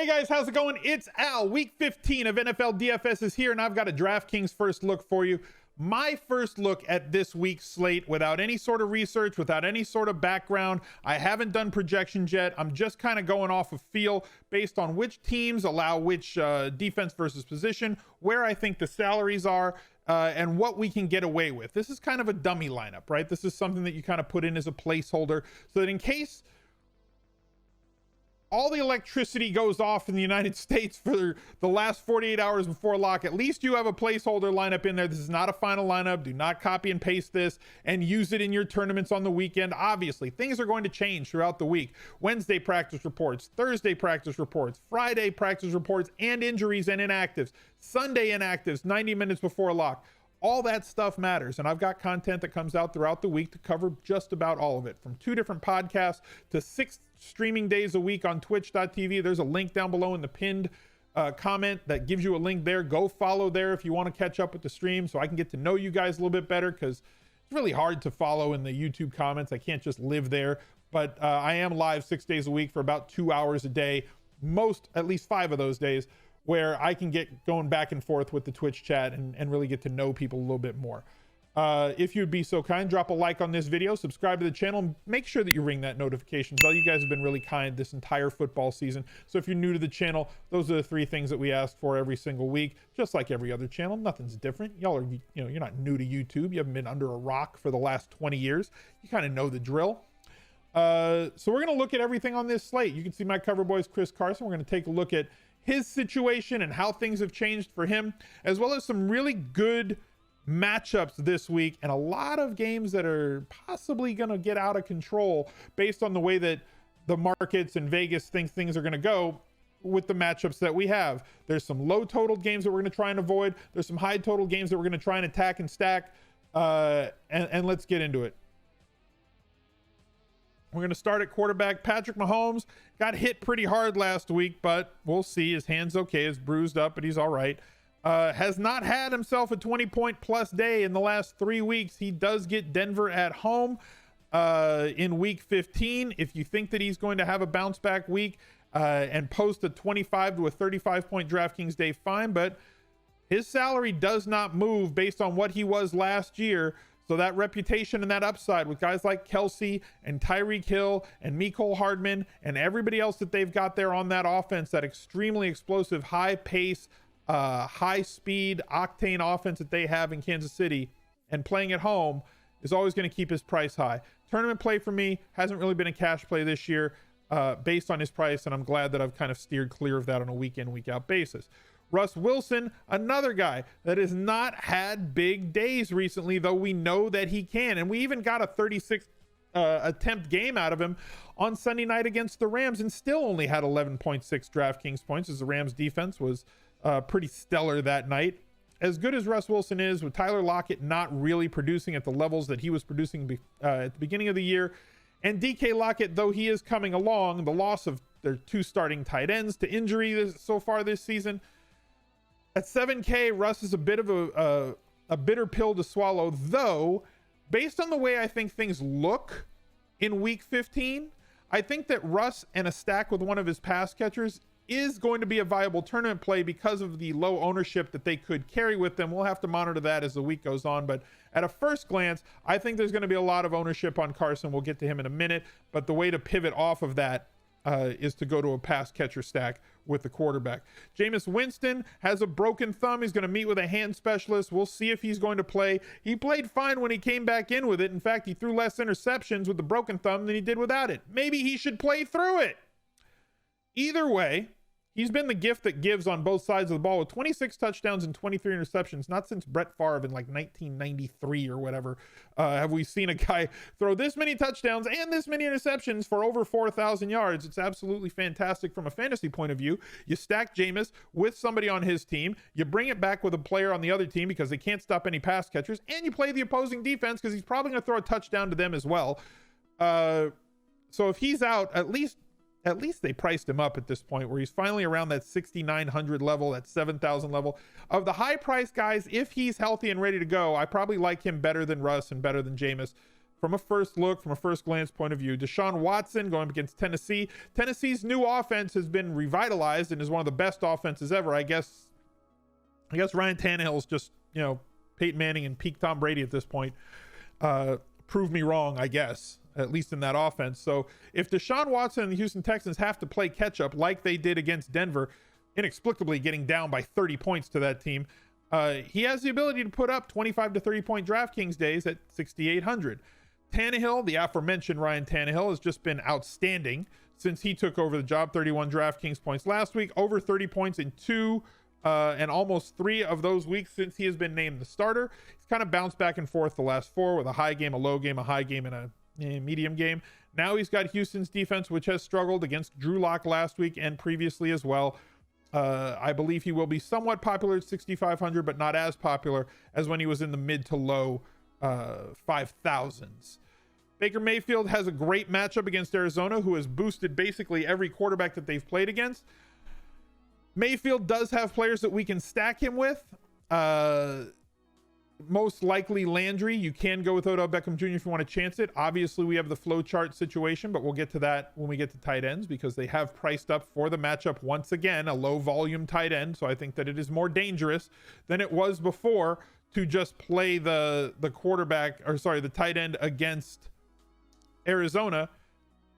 Hey guys, how's it going? It's Al. Week 15 of NFL DFS is here, and I've got a DraftKings first look for you. My first look at this week's slate without any sort of research, without any sort of background. I haven't done projections yet. I'm just kind of going off of feel based on which teams allow which defense versus position, where I think the salaries are, and what we can get away with. This is kind of a dummy lineup, right? This is something that you kind of put in as a placeholder so that in case all the electricity goes off in the United States for the last 48 hours before lock, at least you have a placeholder lineup in there. This is not a final lineup. Do not copy and paste this and use it in your tournaments on the weekend. Obviously, things are going to change throughout the week. Wednesday practice reports, Thursday practice reports, Friday practice reports, and injuries and inactives. Sunday inactives, 90 minutes before lock. All that stuff matters, and I've got content that comes out throughout the week to cover just about all of it, from 2 different podcasts to 6 streaming days a week on twitch.tv. There's a link down below in the pinned comment that gives you a link there. Go follow there if you want to catch up with the stream so I can get to know you guys a little bit better, because it's really hard to follow in the YouTube comments. I can't just live there, but I am live 6 days a week for about 2 hours a day, at least 5 of those days, where I can get going back and forth with the Twitch chat and really get to know people a little bit more. If you'd be so kind, drop a like on this video, subscribe to the channel, and make sure that you ring that notification bell. You guys have been really kind this entire football season. So if you're new to the channel, those are the 3 things that we ask for every single week, just like every other channel. Nothing's different. Y'all are, you're not new to YouTube. You haven't been under a rock for the last 20 years. You kind of know the drill. So we're going to look at everything on this slate. You can see my cover boys, Chris Carson. We're going to take a look at his situation and how things have changed for him, as well as some really good matchups this week and a lot of games that are possibly going to get out of control based on the way that the markets and Vegas think things are going to go with the matchups that we have. There's some low total games that we're going to try and avoid. There's some high total games that we're going to try and attack and stack. And let's get into it. We're going to start at quarterback. Patrick Mahomes got hit pretty hard last week, but we'll see. His hand's okay. It's bruised up, but he's all right. Has not had himself a 20-point plus day in the last 3 weeks. He does get Denver at home in week 15. If you think that he's going to have a bounce back week and post a 25 to a 35-point DraftKings day, fine, but his salary does not move based on what he was last year. So that reputation and that upside with guys like Kelsey and Tyreek Hill and Mecole Hardman and everybody else that they've got there on that offense, that extremely explosive, high pace, high speed, octane offense that they have in Kansas City, and playing at home is always going to keep his price high. Tournament play for me hasn't really been a cash play this year based on his price, and I'm glad that I've kind of steered clear of that on a week in, week out basis. Russ Wilson, another guy that has not had big days recently, though we know that he can. And we even got a 36 attempt game out of him on Sunday night against the Rams and still only had 11.6 DraftKings points, as the Rams defense was pretty stellar that night. As good as Russ Wilson is, with Tyler Lockett not really producing at the levels that he was producing at the beginning of the year, and DK Lockett, though he is coming along, the loss of their 2 starting tight ends to injury so far this season, at 7K, Russ is a bit of a bitter pill to swallow, though, based on the way I think things look in week 15, I think that Russ and a stack with one of his pass catchers is going to be a viable tournament play because of the low ownership that they could carry with them. We'll have to monitor that as the week goes on, but at a first glance, I think there's going to be a lot of ownership on Carson. We'll get to him in a minute, but the way to pivot off of that is to go to a pass catcher stack with the quarterback. Jameis Winston has a broken thumb. He's going to meet with a hand specialist. We'll see if he's going to play. He played fine when he came back in with it. In fact, he threw less interceptions with the broken thumb than he did without it. Maybe he should play through it. Either way, he's been the gift that gives on both sides of the ball with 26 touchdowns and 23 interceptions. Not since Brett Favre in like 1993 or whatever have we seen a guy throw this many touchdowns and this many interceptions for over 4,000 yards. It's absolutely fantastic from a fantasy point of view. You stack Jameis with somebody on his team. You bring it back with a player on the other team because they can't stop any pass catchers. And you play the opposing defense because he's probably going to throw a touchdown to them as well. So if he's out, at least they priced him up at this point where he's finally around that 6,900 level, that 7,000 level. Of the high price guys, if he's healthy and ready to go, I probably like him better than Russ and better than Jameis from a first look, from a first glance point of view. Deshaun Watson going up against Tennessee. Tennessee's new offense has been revitalized and is one of the best offenses ever. I guess Ryan Tannehill is just, you know, Peyton Manning and peak Tom Brady at this point. Prove me wrong, I guess, at least in that offense. So if Deshaun Watson and the Houston Texans have to play catch up like they did against Denver, inexplicably getting down by 30 points to that team, he has the ability to put up 25 to 30 point DraftKings days at 6,800. Tannehill, the aforementioned Ryan Tannehill, has just been outstanding since he took over the job. 31 DraftKings points last week, over 30 points in 2 and almost 3 of those weeks since he has been named the starter. He's kind of bounced back and forth the last 4 with a high game, a low game, a high game, and a medium game. Now he's got Houston's defense, which has struggled against Drew Lock last week and previously as well. I believe he will be somewhat popular at 6,500, but not as popular as when he was in the mid to low 5,000s. Baker Mayfield has a great matchup against Arizona, who has boosted basically every quarterback that they've played against. Mayfield does have players that we can stack him with. Most likely Landry. You can go with Odell Beckham Jr. if you want to chance it. Obviously, we have the flow chart situation, but we'll get to that when we get to tight ends, because they have priced up for the matchup once again, a low volume tight end. So I think that it is more dangerous than it was before to just play the tight end against Arizona.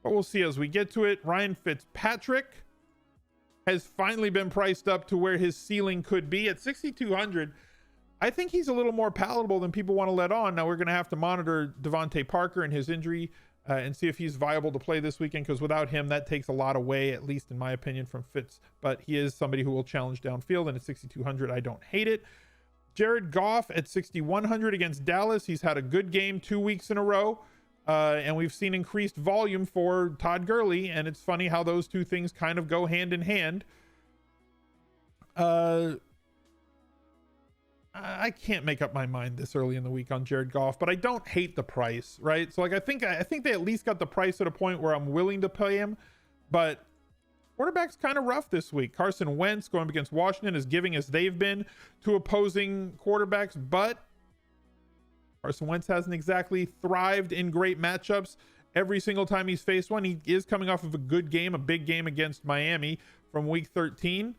But we'll see as we get to it. Ryan Fitzpatrick has finally been priced up to where his ceiling could be at 6,200. I think he's a little more palatable than people want to let on. Now we're going to have to monitor Devontae Parker and his injury and see if he's viable to play this weekend, because without him, that takes a lot away, at least in my opinion, from Fitz. But he is somebody who will challenge downfield, and at 6,200, I don't hate it. Jared Goff at 6,100 against Dallas. He's had a good game 2 weeks in a row, and we've seen increased volume for Todd Gurley, and it's funny how those two things kind of go hand in hand. I can't make up my mind this early in the week on Jared Goff, but I don't hate the price, right? So like I think they at least got the price at a point where I'm willing to pay him, but quarterback's kind of rough this week. Carson Wentz going up against Washington, as giving as they've been to opposing quarterbacks, but Carson Wentz hasn't exactly thrived in great matchups every single time he's faced one. He is coming off of a good game, a big game against Miami from week 13.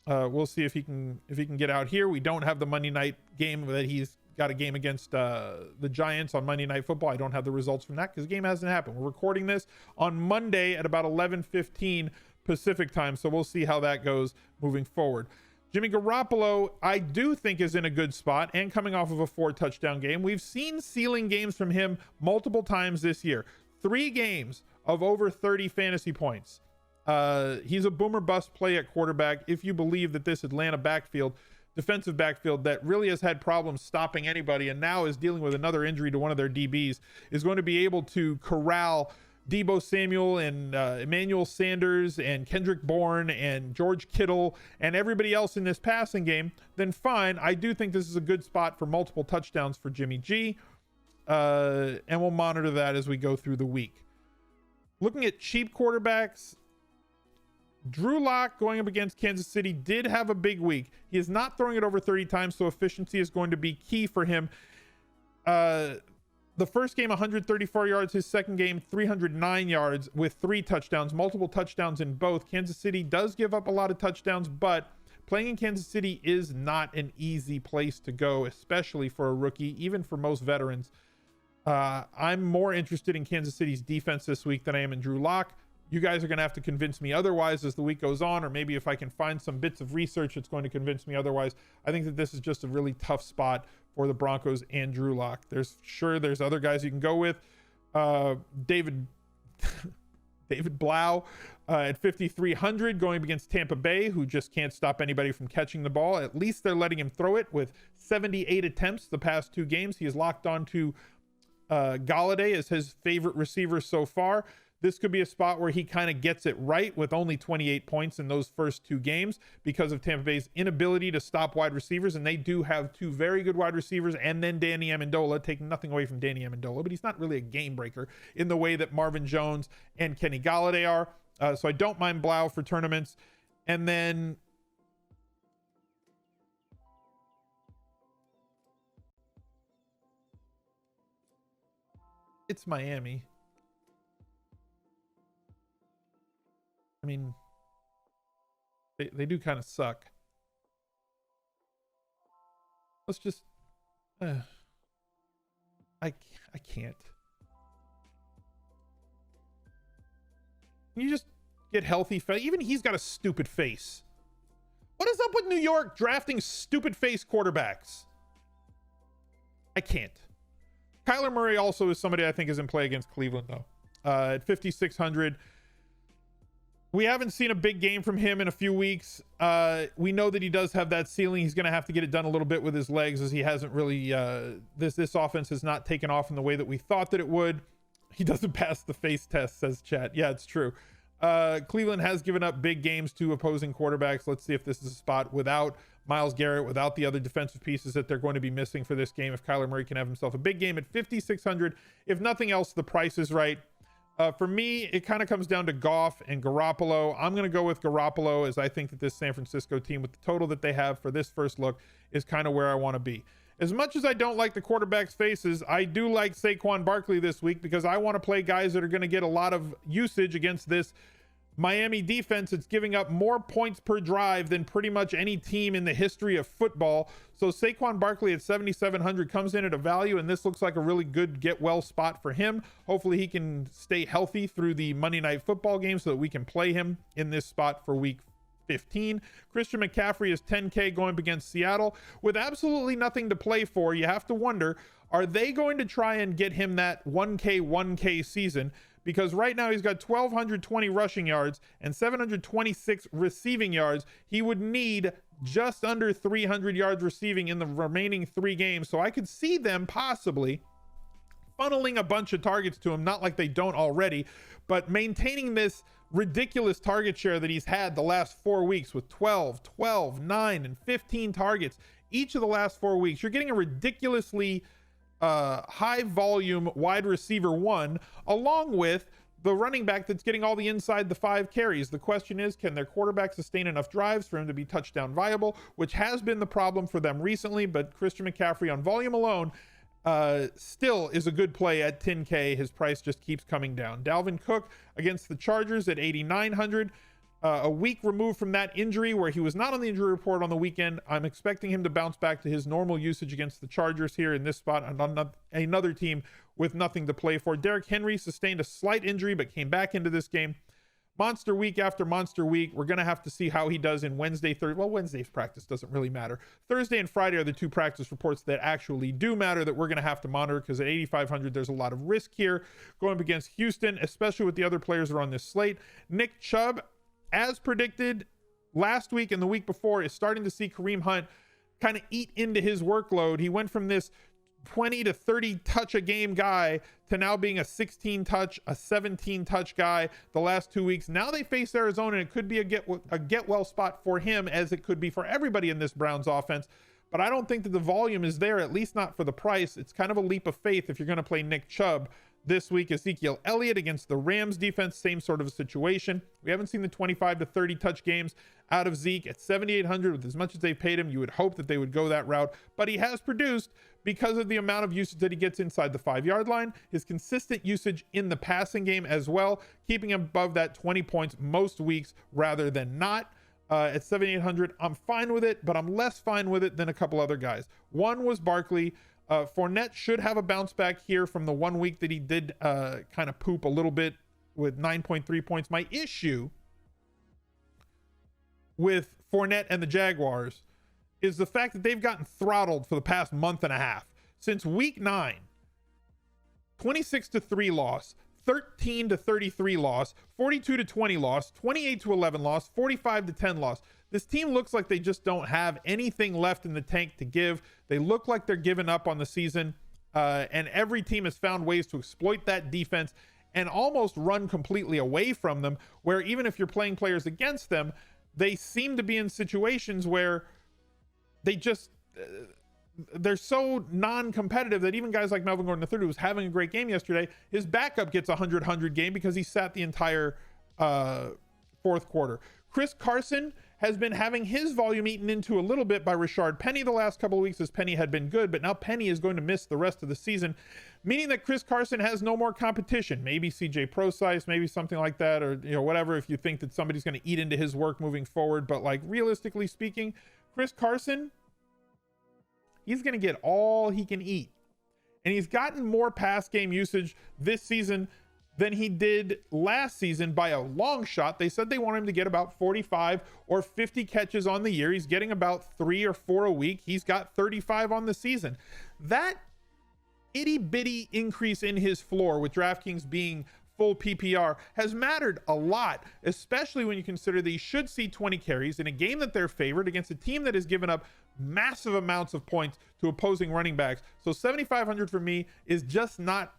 We'll see if he can get out here. We don't have the Monday night game that he's got a game against the Giants on Monday Night Football. I don't have the results from that because the game hasn't happened. We're recording this on Monday at about 11:15 Pacific time, so we'll see how that goes moving forward. Jimmy Garoppolo, I do think, is in a good spot and coming off of a 4-touchdown game. We've seen ceiling games from him multiple times this year. 3 games of over 30 fantasy points. He's a boomer bust play at quarterback if you believe that this Atlanta defensive backfield that really has had problems stopping anybody and now is dealing with another injury to one of their DBs is going to be able to corral Deebo Samuel and Emmanuel Sanders and Kendrick Bourne and George Kittle and everybody else in this passing game, then fine. I do think this is a good spot for multiple touchdowns for Jimmy G, and we'll monitor that as we go through the week. Looking at cheap quarterbacks, Drew Lock going up against Kansas City did have a big week. He is not throwing it over 30 times, so efficiency is going to be key for him. The first game, 134 yards. His second game, 309 yards with 3 touchdowns, multiple touchdowns in both. Kansas City does give up a lot of touchdowns, but playing in Kansas City is not an easy place to go, especially for a rookie, even for most veterans. I'm more interested in Kansas City's defense this week than I am in Drew Lock. You guys are going to have to convince me otherwise as the week goes on, or maybe if I can find some bits of research that's going to convince me otherwise. I think that this is just a really tough spot for the Broncos and Drew Lock. There's other guys you can go with. David Blau at 5,300 going up against Tampa Bay, who just can't stop anybody from catching the ball. At least they're letting him throw it with 78 attempts the past 2 games. He is locked on to Galladay as his favorite receiver so far. This could be a spot where he kind of gets it right with only 28 points in those first 2 games because of Tampa Bay's inability to stop wide receivers. And they do have 2 very good wide receivers, and then Danny Amendola, taking nothing away from Danny Amendola, but he's not really a game breaker in the way that Marvin Jones and Kenny Galladay are. So I don't mind Blau for tournaments. And then it's Miami. I mean, they do kind of suck. Let's just I can't. Can you just get healthy? Even he's got a stupid face. What is up with New York drafting stupid face quarterbacks? I can't. Kyler Murray also is somebody I think is in play against Cleveland, though. At 5,600. We haven't seen a big game from him in a few weeks. We know that he does have that ceiling. He's going to have to get it done a little bit with his legs, as he hasn't really... This offense has not taken off in the way that we thought that it would. He doesn't pass the face test, says chat. Yeah, it's true. Cleveland has given up big games to opposing quarterbacks. Let's see if this is a spot without Myles Garrett, without the other defensive pieces that they're going to be missing for this game. If Kyler Murray can have himself a big game at 5,600, if nothing else, the price is right. For me, it kind of comes down to Goff and Garoppolo. I'm going to go with Garoppolo, as I think that this San Francisco team, with the total that they have for this first look, is kind of where I want to be. As much as I don't like the quarterbacks' faces, I do like Saquon Barkley this week, because I want to play guys that are going to get a lot of usage against this Miami defense. It's giving up more points per drive than pretty much any team in the history of football. So Saquon Barkley at 7,700 comes in at a value, and this looks like a really good get well spot for him. Hopefully he can stay healthy through the Monday Night Football game so that we can play him in this spot for week 15. Christian McCaffrey is 10K going up against Seattle with absolutely nothing to play for. You have to wonder, are they going to try and get him that 1K season? Because right now he's got 1,220 rushing yards and 726 receiving yards. He would need just under 300 yards receiving in the remaining 3 games. So I could see them possibly funneling a bunch of targets to him, not like they don't already, but maintaining this ridiculous target share that he's had the last 4 weeks with 12, 9, and 15 targets each of the last 4 weeks. You're getting a ridiculously high volume wide receiver 1, along with the running back that's getting all the inside the 5 carries. The question is, can their quarterback sustain enough drives for him to be touchdown viable, which has been the problem for them recently. But Christian McCaffrey on volume alone still is a good play at 10K. His price just keeps coming down. Dalvin Cook against the Chargers at 8,900. A week removed from that injury, where he was not on the injury report on the weekend. I'm expecting him to bounce back to his normal usage against the Chargers here in this spot, and another team with nothing to play for. Derrick Henry sustained a slight injury but came back into this game. Monster week after monster week. We're going to have to see how he does in Wednesday, Thursday. Well, Wednesday's practice doesn't really matter. Thursday and Friday are the 2 practice reports that actually do matter, that we're going to have to monitor, because at 8,500, there's a lot of risk here going up against Houston, especially with the other players that are on this slate. Nick Chubb, as predicted last week and the week before, is starting to see Kareem Hunt kind of eat into his workload. He went from this 20 to 30 touch a game guy to now being a 16 touch, a 17 touch guy the last 2 weeks. Now they face Arizona, and it could be a get well spot for him, as it could be for everybody in this Browns offense. But I don't think that the volume is there, at least not for the price. It's kind of a leap of faith if you're going to play Nick Chubb this week. EZEKIEL Elliott against the Rams defense, same sort of a situation. We haven't seen the 25 to 30 touch games out of Zeke at 7,800. With as much as they've paid him, you would hope that they would go that route, but he has produced because of the amount of usage that he gets inside the 5-yard line, his consistent usage in the passing game as well, keeping him above that 20 points most weeks rather than not. At 7,800, I'm fine with it, but I'm less fine with it than a couple other guys. One was Barkley. Fournette should have a bounce back here from the 1 week that he did kind of poop a little bit with 9.3 points. My issue with Fournette and the Jaguars is the fact that they've gotten throttled for the past month and a half. Since week 9, 26 to 3 loss, 13 to 33 loss, 42 to 20 loss, 28 to 11 loss, 45 to 10 loss. This team looks like they just don't have anything left in the tank to give. They look like they're giving up on the season, and every team has found ways to exploit that defense and almost run completely away from them, where even if you're playing players against them, they seem to be in situations where they just they're so non-competitive that even guys like Melvin Gordon III, who was having a great game yesterday, his backup gets a 100 game because he sat the entire fourth quarter. Chris Carson has been having his volume eaten into a little bit by Rashard Penny the last couple of weeks, as Penny had been good, but now Penny is going to miss the rest of the season, meaning that Chris Carson has no more competition. Maybe CJ Procise, maybe something like that, or whatever, if you think that somebody's going to eat into his work moving forward. But like, realistically speaking, Chris Carson, he's going to get all he can eat. And he's gotten more pass game usage this season than he did last season by a long shot. They said they want him to get about 45 or 50 catches on the year. He's getting about 3 or 4 a week. He's got 35 on the season. That itty bitty increase in his floor, with DraftKings being full PPR, has mattered a lot, especially when you consider that he should see 20 carries in a game that they're favored against a team that has given up massive amounts of points to opposing running backs. So 7,500 for me is just not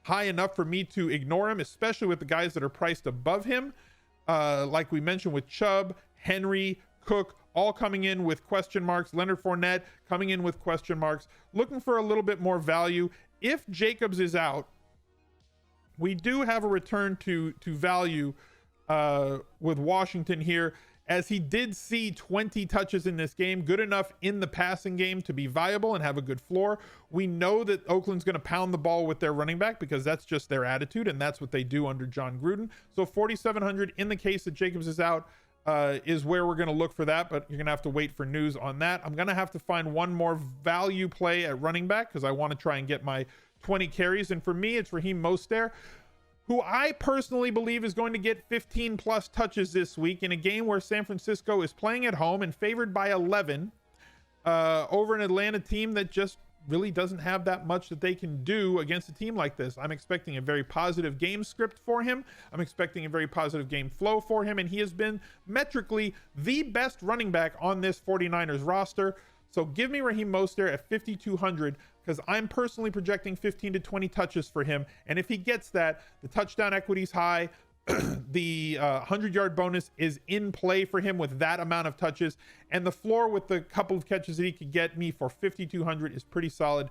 high enough for me to ignore him, especially with the guys that are priced above him. Like we mentioned with Chubb, Henry, Cook, all coming in with question marks. Leonard Fournette coming in with question marks. Looking for a little bit more value. If Jacobs is out, we do have a return to value with Washington here, as he did see 20 touches in this game, good enough in the passing game to be viable and have a good floor. We know that Oakland's going to pound the ball with their running back because that's just their attitude, and that's what they do under John Gruden. So 4,700 in the case that Jacobs is out is where we're going to look for that, but you're going to have to wait for news on that. I'm going to have to find one more value play at running back because I want to try and get my 20 carries, and for me it's RAHEEM Mostert, who I personally believe is going to get 15 plus touches this week in a game where San Francisco is playing at home and favored by 11 over an Atlanta team that just really doesn't have that much that they can do against a team like this. I'm expecting a very positive game script for him. I'm expecting a very positive game flow for him, and he has been metrically the best running back on this 49ers roster. So give me RAHEEM Mostert at 5,200, because I'm personally projecting 15 to 20 touches for him. And if he gets that, the touchdown equity is high. The 100-yard bonus is in play for him with that amount of touches. And the floor with the couple of catches that he could get me for 5,200 is pretty solid.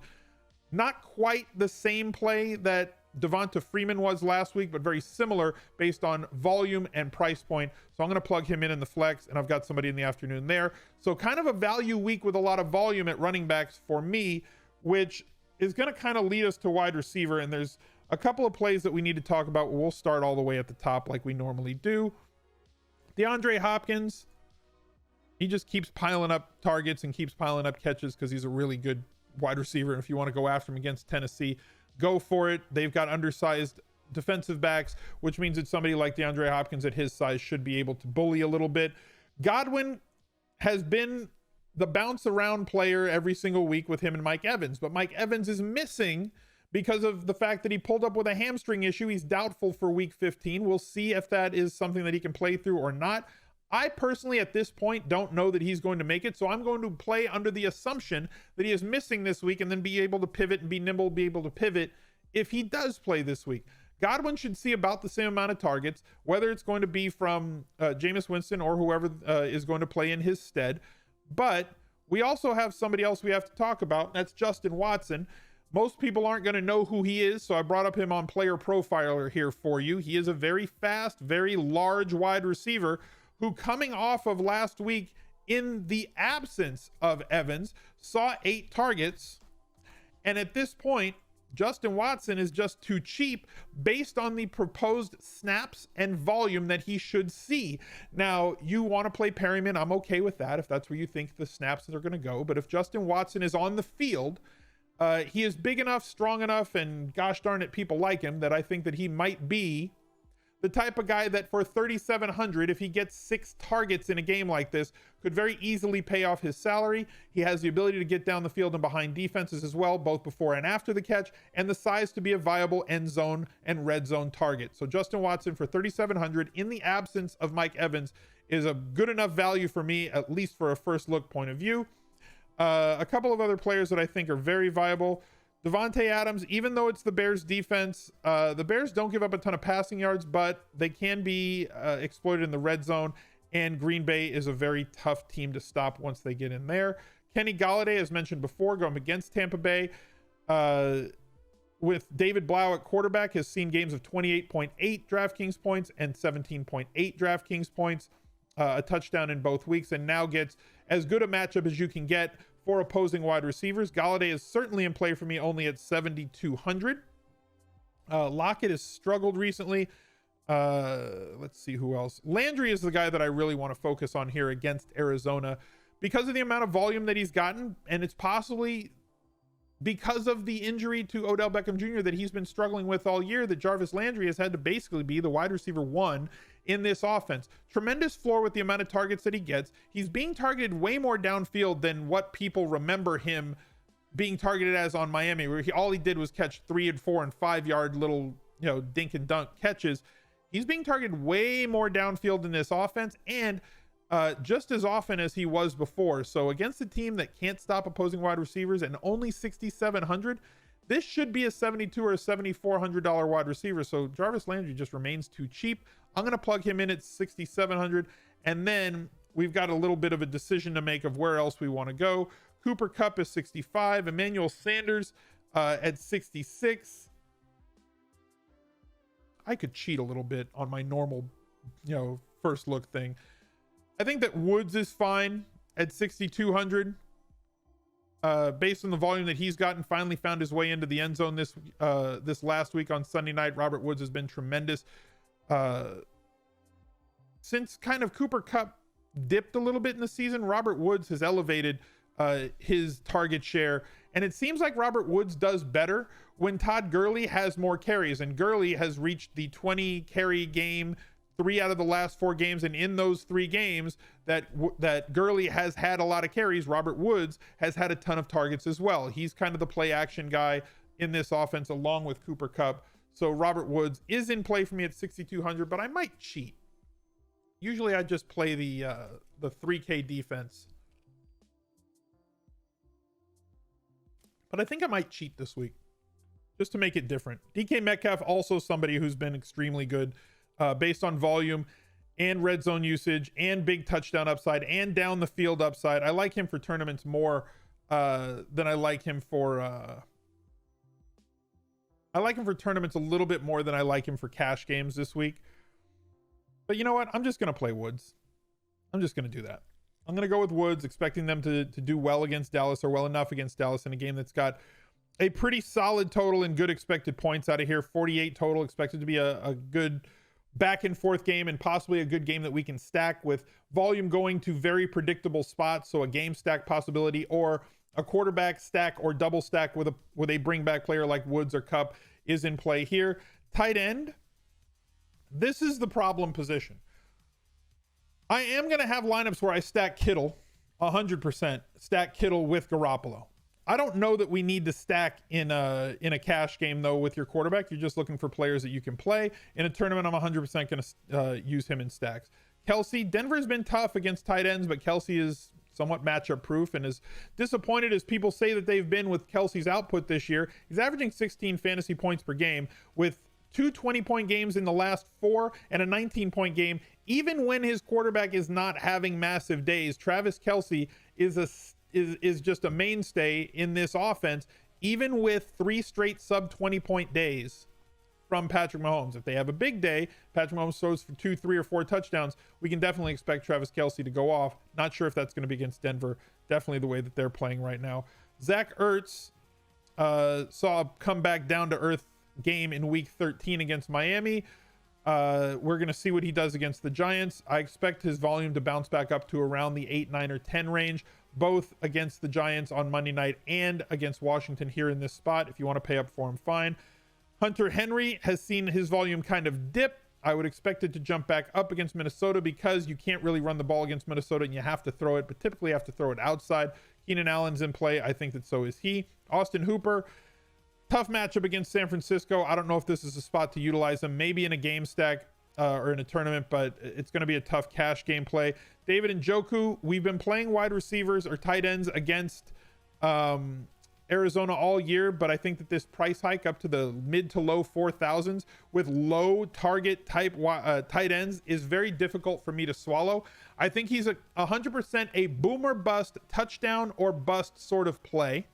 Not quite the same play that Devonta Freeman was last week, but very similar based on volume and price point. So I'm going to plug him in the flex, and I've got somebody in the afternoon there. So kind of a value week with a lot of volume at running backs for me, which is going to kind of lead us to wide receiver. And there's a couple of plays that we need to talk about. We'll start all the way at the top like we normally do. DeAndre Hopkins, he just keeps piling up targets and keeps piling up catches because he's a really good wide receiver. And if you want to go after him against Tennessee, go for it. They've got undersized defensive backs, which means that somebody like DeAndre Hopkins at his size should be able to bully a little bit. Godwin has been the bounce around player every single week with him and Mike Evans, but Mike Evans is missing because of the fact that he pulled up with a hamstring issue. He's doubtful for week 15. We'll see if that is something that he can play through or not. I personally at this point don't know that he's going to make it, so I'm going to play under the assumption that he is missing this week and then be able to pivot and be nimble, be able to pivot if he does play this week. Godwin should see about the same amount of targets, whether it's going to be from Jameis Winston or whoever is going to play in his stead. But we also have somebody else we have to talk about. That's Justin Watson. Most people aren't going to know who he is, so I brought up him on Player Profiler here for you. He is a very fast, very large wide receiver who, coming off of last week in the absence of Evans, saw 8 targets. And at this point, Justin Watson is just too cheap based on the proposed snaps and volume that he should see. Now, you want to play Perryman. I'm okay with that if that's where you think the snaps are going to go. But if Justin Watson is on the field, he is big enough, strong enough, and gosh darn it, people like him, that I think that he might be the type of guy that for 3,700, if he gets 6 targets in a game like this, could very easily pay off his salary. He has the ability to get down the field and behind defenses as well, both before and after the catch, and the size to be a viable end zone and red zone target. So Justin Watson for 3,700 in the absence of Mike Evans is a good enough value for me, at least for a first look point of view. A couple of other players that I think are very viable. Devontae Adams, even though it's the Bears defense, the Bears don't give up a ton of passing yards, but they can be exploited in the red zone, and Green Bay is a very tough team to stop once they get in there. Kenny Golladay, as mentioned before, going against Tampa Bay with David Blau at quarterback, has seen games of 28.8 DraftKings points and 17.8 DraftKings points. a touchdown in both weeks, and now gets as good a matchup as you can get for opposing wide receivers. Galladay is certainly in play for me, only at 7,200. Lockett has struggled recently. Let's see who else. Landry is the guy that I really want to focus on here against Arizona because of the amount of volume that he's gotten, and it's possibly because of the injury to Odell Beckham Jr. that he's been struggling with all year, that Jarvis Landry has had to basically be the wide receiver 1 in this offense. Tremendous floor with the amount of targets that he gets. He's being targeted way more downfield than what people remember him being targeted as on Miami, where all he did was catch 3 and 4 and 5 yard little, dink and dunk catches. He's being targeted way more downfield in this offense, and just as often as he was before. So against a team that can't stop opposing wide receivers and only 6,700, this should be a $7,200 or a $7,400 wide receiver. So Jarvis Landry just remains too cheap. I'm going to plug him in at 6,700, and then we've got a little bit of a decision to make of where else we want to go. Cooper Kupp is 65, Emmanuel Sanders at 66. I could cheat a little bit on my normal, first look thing. I think that Woods is fine at 6,200. Based on the volume that he's gotten, finally found his way into the end zone this last week on Sunday night. Robert Woods has been tremendous. Since kind of Cooper Kupp dipped a little bit in the season, Robert Woods has elevated his target share, and it seems like Robert Woods does better when Todd Gurley has more carries, and Gurley has reached the 20 carry game 3 out of the last 4 games, and in those 3 games that Gurley has had a lot of carries, Robert Woods has had a ton of targets as well. He's kind of the play action guy in this offense along with Cooper Kupp. So Robert Woods is in play for me at 6,200, but I might cheat. Usually I just play the 3K defense, but I think I might cheat this week just to make it different. DK Metcalf, also somebody who's been extremely good based on volume and red zone usage and big touchdown upside and down the field upside. I like him for tournaments more than I like him for tournaments a little bit more than I like him for cash games this week. But you know what? I'm just going to play Woods. I'm just going to do that. I'm going to go with Woods, expecting them to do well against Dallas, or well enough against Dallas, in a game that's got a pretty solid total and good expected points out of here. 48 total, expected to be a good back and forth game, and possibly a good game that we can stack with volume going to very predictable spots. So a game stack possibility, or a quarterback stack or double stack with a bring back player like Woods or Kupp is in play here. Tight end. This is the problem position. I am going to have lineups where I stack Kittle 100%, stack Kittle with Garoppolo. I don't know that we need to stack in a cash game though with your quarterback. You're just looking for players that you can play. In a tournament, I'm 100% going to use him in stacks. Kelsey, Denver's been tough against tight ends, but Kelsey is somewhat matchup proof, and as disappointed as people say that they've been with Kelsey's output this year, he's averaging 16 fantasy points per game with 2 20-point games in the last 4 and a 19-point game. Even when his quarterback is not having massive days, Travis Kelce is just a mainstay in this offense, even with 3 straight sub 20-point days from Patrick Mahomes. If they have a big day, Patrick Mahomes throws for 2, 3, or 4 touchdowns, we can definitely expect Travis Kelce to go off. Not sure if that's going to be against Denver. Definitely the way that they're playing right now. Zach Ertz saw a comeback down to earth game in week 13 against Miami. We're going to see what he does against the Giants. I expect his volume to bounce back up to around the 8, 9, or 10 range, both against the Giants on Monday night and against Washington here in this spot. If you want to pay up for him, fine. Hunter Henry has seen his volume kind of dip. I would expect it to jump back up against Minnesota, because you can't really run the ball against Minnesota and you have to throw it, but typically have to throw it outside. Keenan Allen's in play. I think that so is he. Austin Hooper, tough matchup against San Francisco. I don't know if this is a spot to utilize him, maybe in a game stack or in a tournament, but it's going to be a tough cash game play. David Njoku, we've been playing wide receivers or tight ends against Arizona all year, but I think that this price hike up to the mid to low 4,000s with low target type tight ends is very difficult for me to swallow. I think he's 100% a boomer bust, touchdown or bust sort of play.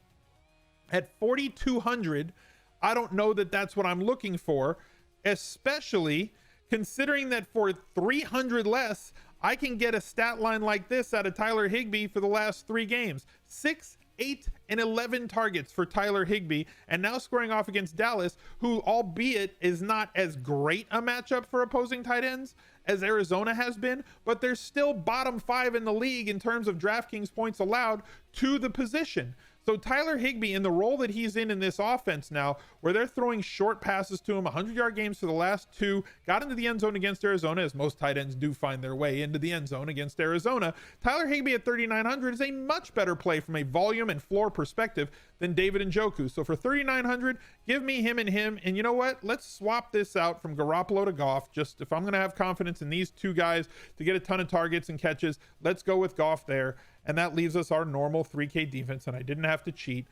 At 4,200, I don't know that that's what I'm looking for, especially considering that for 300 less, I can get a stat line like this out of Tyler Higbee for the last 3 games. 6, 8, and 11 targets for Tyler Higbee, and now scoring off against Dallas, who, albeit is not as great a matchup for opposing tight ends as Arizona has been, but they're still bottom 5 in the league in terms of DraftKings points allowed to the position. So Tyler Higbee, in the role that he's in this offense now, where they're throwing short passes to him, 100-yard games for the last 2, got into the end zone against Arizona, as most tight ends do find their way into the end zone against Arizona. Tyler Higbee at 3,900 is a much better play from a volume and floor perspective than David Njoku. So for 3,900, give me him. And you know what? Let's swap this out from Garoppolo to Goff. Just if I'm going to have confidence in these 2 guys to get a ton of targets and catches, let's go with Goff there. And that leaves us our normal 3K defense, and I didn't have to cheat.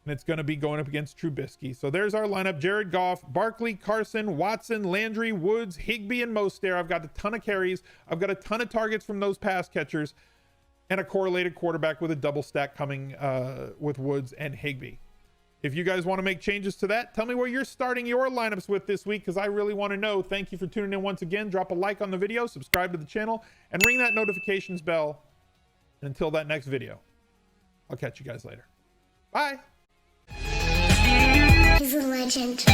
And it's going to be going up against Trubisky. So there's our lineup: Jared Goff, Barkley, Carson, Watson, Landry, Woods, Higbee, and Mostert. I've got a ton of carries. I've got a ton of targets from those pass catchers, and a correlated quarterback with a double stack coming with Woods and Higbee. If you guys want to make changes to that, tell me where you're starting your lineups with this week, because I really want to know. Thank you for tuning in once again. Drop a like on the video, subscribe to the channel, and ring that notifications bell. Until that next video, I'll catch you guys later. Bye. He's a legend.